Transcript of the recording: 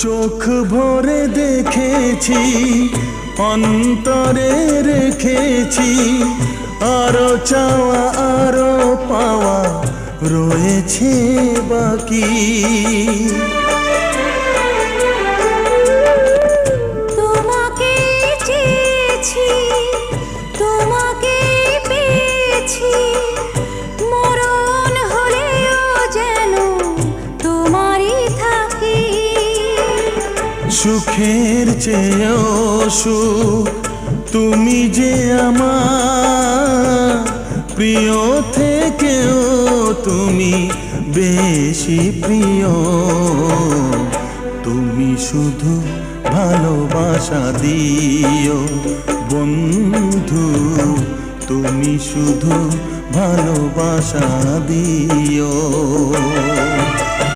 চোখ ভরে দেখেছি, অন্তরে রেখেছি, আরো চাওয়া আরো পাওয়া রয়েছে বাকি। তোমাকে চেয়েছি, তোমাকে পেয়েছি, মরণ হলেও যেন তোমারই থাকি। সুখের চেয়েও সুখ তুমি যে আমার, প্রিয় থেকেও তুমি বেশি প্রিয়। তুমি শুধু ভালোবাসা দিও বন্ধু, তুমি শুধু ভালোবাসা দিও।